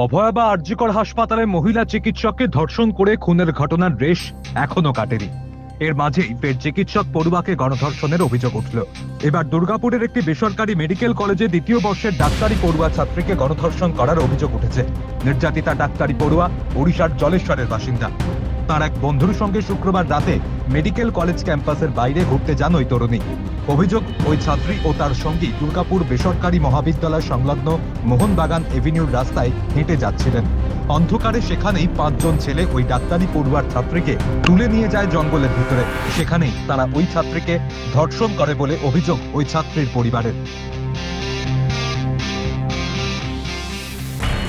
অভয়া আরজিকর হাসপাতালে মহিলা চিকিৎসককে ধর্ষণ করে খুনের ঘটনার রেশ এখনো কাটেনি। এর মাঝেই ফের চিকিৎসক পড়ুয়াকে গণধর্ষণের অভিযোগ উঠল। এবার দুর্গাপুরের একটি বেসরকারি মেডিকেল কলেজে দ্বিতীয় বর্ষের ডাক্তারি পড়ুয়া ছাত্রীকে গণধর্ষণ করার অভিযোগ উঠেছে। নির্যাতিতা ডাক্তারি পড়ুয়া ওড়িশার জলেশ্বরের বাসিন্দা। তার এক বন্ধুর সঙ্গে শুক্রবার রাতে মেডিকেল কলেজ ক্যাম্পাসের বাইরে ঘুরতে যান ওই তরুণী। অভিযোগ, ওই ছাত্রী ও তার সঙ্গী দুর্গাপুর বেসরকারি মহাবিদ্যালয় সংলগ্ন মোহনবাগান এভিনিউর রাস্তায় হেঁটে যাচ্ছিলেন। অন্ধকারে সেখানেই 5 জন ছেলে ওই ডাক্তারি পড়ুয়ার ছাত্রীকে তুলে নিয়ে যায় জঙ্গলের ভিতরে। সেখানেই তারা ওই ছাত্রীকে ধর্ষণ করে বলে অভিযোগ ওই ছাত্রীর পরিবারের।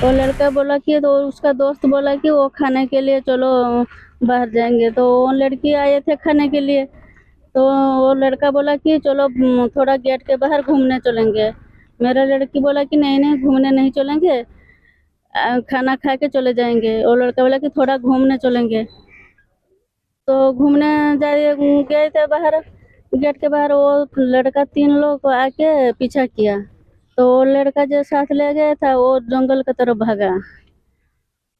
वो लड़का बोला कि तो उसका दोस्त बोला कि वो खाने के लिए चलो बाहर जाएंगे, तो वो लड़की आए थे खाने के लिए। तो वो लड़का बोला कि चलो थोड़ा गेट के बाहर घूमने चलेंगे। मेरा लड़की बोला कि नहीं नहीं घूमने नहीं चलेंगे, खाना खा के चले जाएंगे। वो लड़का बोला कि थोड़ा घूमने चलेंगे। तो घूमने गए थे बाहर, गेट के बाहर। वो लड़का 3 लोग को आके पीछा किया, तो वो लड़का जो साथ ले गया था वो जंगल की तरफ भागा।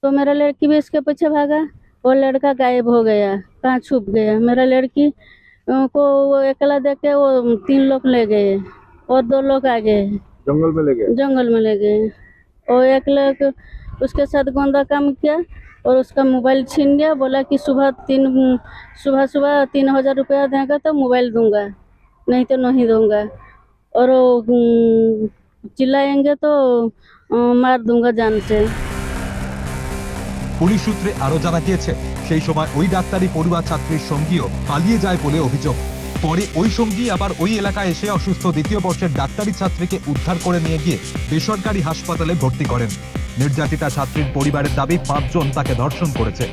तो मेरा लड़की भी इसके पीछे भागा। वो लड़का गायब हो गया, कहाँ छुप गया। मेरा लड़की को वो अकेला देख के वो 3 लोग ले गए और 2 लोग आ गए, जंगल में ले गए। जंगल में ले गए। और एक लोग उसके साथ गंदा काम किया और उसका मोबाइल छीन गया। बोला कि सुबह 3000 रुपया देगा तो मोबाइल दूंगा, नहीं तो नहीं दूंगा। और चिल्लाएंगे तो मार दूंगा जान से। পুলিশ সূত্রে আরো জানা গিয়েছে, সেই সময় ওই ডাক্তারি পড়ুয়া ছাত্রীর সঙ্গীও পালিয়ে যায় বলে অভিযোগ। পরে ওই সঙ্গী আবার ওই এলাকায় এসে অসুস্থ দ্বিতীয় বর্ষের ডাক্তারি ছাত্রীকে উদ্ধার করে নিয়ে গিয়ে বেসরকারি হাসপাতালে ভর্তি করেন। নির্যাতিতা ছাত্রীর পরিবারের দাবি 5 জন তাকে ধর্ষণ করেছে।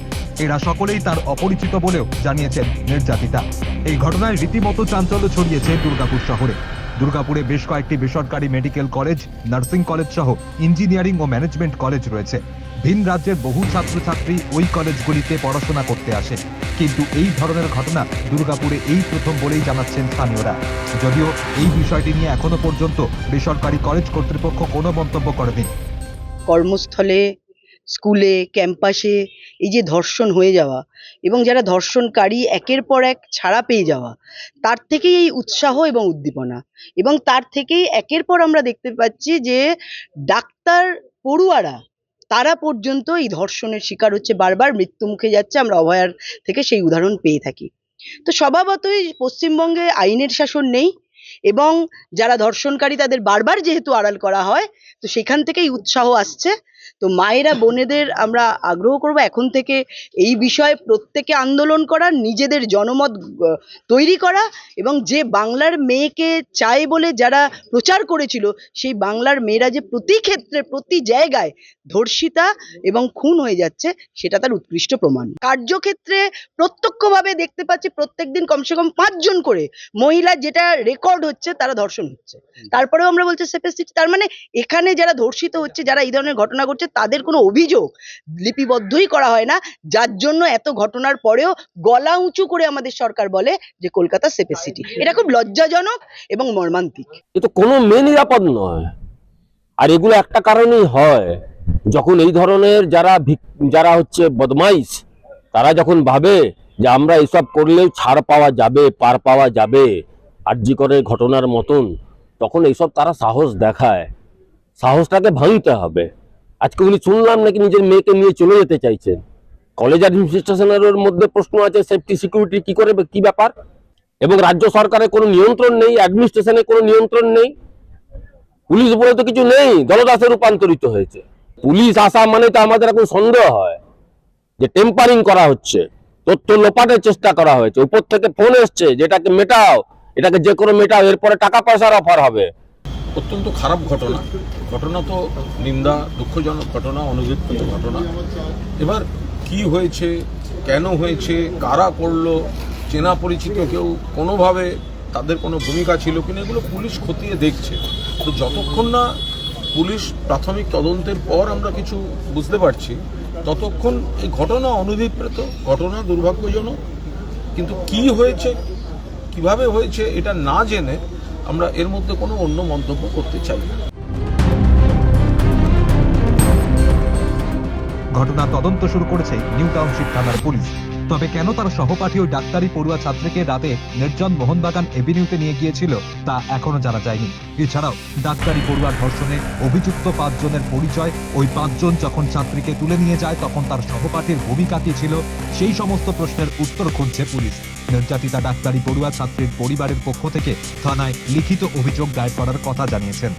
এরা সকলেই তার অপরিচিত বলেও জানিয়েছেন নির্যাতিতা। এই ঘটনায় রীতিমতো চাঞ্চল্য ছড়িয়েছে দুর্গাপুর শহরে। দুর্গাপুরে বেশ কয়েকটি বেসরকারি মেডিকেল কলেজ, নার্সিং কলেজ সহ ইঞ্জিনিয়ারিং ও ম্যানেজমেন্ট কলেজ রয়েছে। ভিন রাজ্যের বহু ছাত্রছাত্রী ওই কলেজগুলিতে পড়াশোনা করতে আসে, কিন্তু এই ধরনের ঘটনা দুর্গাপুরে এই প্রথম বলেই জানাচ্ছেন স্থানীয়রা। যদিও এই বিষয়টি নিয়ে এখনো পর্যন্ত বেসরকারি কলেজ কর্তৃপক্ষ কোনো মন্তব্য করেনি। কর্মস্থলে, স্কুলে, ক্যাম্পাসে এই যে ধর্ষণ হয়ে যাওয়া এবং যারা ধর্ষণকারী একের পর এক ছাড়া পেয়ে যাওয়া, তার থেকেই এই উৎসাহ এবং উদ্দীপনা। এবং তার থেকেই একের পর আমরা দেখতে পাচ্ছি যে ডাক্তার পড়ুয়ারা তারা পর্যন্ত এই ধর্ষণের শিকার হচ্ছে, বারবার মৃত্যুমুখে যাচ্ছে। আমরা অভয়ার থেকে সেই উদাহরণ পেয়ে থাকি। তো স্বভাবতই পশ্চিমবঙ্গে আইনের শাসন নেই এবং যারা ধর্ষণকারী তাদের বারবার যেহেতু আড়াল করা হয়, তো সেখান থেকেই উৎসাহ আসছে। তো মায়েরা, বোনেদের আমরা আগ্রহ করব এখন থেকে এই বিষয়ে প্রত্যেকে আন্দোলন করা, নিজেদের জনমত তৈরি করা এবং যে বাংলার মেয়েকে চায় বলে যারা প্রচার করেছিল, সেই বাংলার মেয়েরা যে প্রতি ক্ষেত্রে, প্রতি জায়গায় ধর্ষিতা এবং খুন হয়ে যাচ্ছে, সেটা তার উৎকৃষ্ট প্রমাণ। কার্যক্ষেত্রে প্রত্যক্ষভাবে দেখতে পাচ্ছি প্রত্যেকদিন কমসে কম 5 জন করে মহিলা, যেটা রেকর্ড হচ্ছে, তারা ধর্ষণ হচ্ছে। তারপরেও আমরা বলছি সেফেস্টিটি। তার মানে এখানে যারা ধর্ষিত হচ্ছে, যারা এই ধরনের ঘটনা ঘটছে, তাদের কোনো অভিযোগ লিপিবদ্ধই করা হয় না, যার জন্য এত ঘটনার পরেও গলা উঁচু করে আমাদের সরকার বলে যে কলকাতা সেফেস্ট সিটি। এটা খুব লজ্জাজনক এবং মর্মান্তিক। এ তো কোনো মেয়ে নিরাপদ নয়। আর এগুলো একটা কারণেই হয়, যখন এই ধরনের যারা হচ্ছে বদমাইশ, তারা যখন ভাবে যে আমরা এসব করলেও ছাড় পাওয়া যাবে, পার পাওয়া যাবে আরজিকরের ঘটনার মতন, তখন এইসব তারা সাহস দেখায়। সাহসটাকে ভাঙতে হবে। আজকে উনি শুনলাম নাকি নিজের মেয়েকে নিয়ে চলে যেতে চাইছেন। কলেজ অ্যাডমিনিস্ট্রেশনের মধ্যে প্রশ্ন আছে, সেফটি সিকিউরিটি কি করে, কি ব্যাপার? এবং রাজ্য সরকারের কোনো নিয়ন্ত্রণ নেই, অ্যাডমিনিস্ট্রেশনের কোনো নিয়ন্ত্রণ নেই, পুলিশ বলে তো কিছু নেই, দলদাসে রূপান্তরিত হয়েছে। পুলিশ আসা মানে তো আমাদের এখন সন্দেহ হয় যে টেম্পারিং করা হচ্ছে, তথ্য লোপাটের চেষ্টা করা হয়েছে। উপর থেকে ফোন এসছে যেটাকে মেটাও, এটাকে যে কোনো মেটাও, এরপরে টাকা পয়সার অফার হবে। অত্যন্ত খারাপ ঘটনা তো নিন্দা, দুঃখজনক ঘটনা, অনুদ্বিগ্ন ঘটনা। এবার কি হয়েছে, কেন হয়েছে, কারা করলো, চেনা পরিচিত কেউ কোনোভাবে তাদের কোনো ভূমিকা ছিল কিনা, এগুলো পুলিশ খতিয়ে দেখছে। তো যতক্ষণ না পুলিশ প্রাথমিক তদন্তের পর আমরা কিছু বুঝতে পারছি, ততক্ষণ এই ঘটনা অনুদ্বিগ্ন ঘটনা, দুর্ভাগ্যজনক। কিন্তু কি হয়েছে, কিভাবে হয়েছে, এটা না জেনে আমরা এর মধ্যে কোনো অন্য মন্তব্য করতে চাই না। ঘটনা তদন্ত শুরু করেছে নিউ টাউনশিপ থানার পুলিশ। তবে কেন তার সহপাঠী ওই ডাক্তারি পড়ুয়া ছাত্রীকে রাতে নির্জন মোহনবাগান এভিনিউতে নিয়ে গিয়েছিল তা এখনো জানা যায়নি। এছাড়াও ডাক্তারি পড়ুয়ার ধর্ষণে অভিযুক্ত 5 জনের পরিচয়, ওই 5 জন যখন ছাত্রীকে তুলে নিয়ে যায় তখন তার সহপাঠীর ভূমিকা কি ছিল, সেই সমস্ত প্রশ্নের উত্তর খুঁজছে পুলিশ। নির্যাতিতা ডাক্তারি পড়ুয়া ছাত্রীর পরিবারের পক্ষ থেকে থানায় লিখিত অভিযোগ দায়ের করার কথা জানিয়েছেন।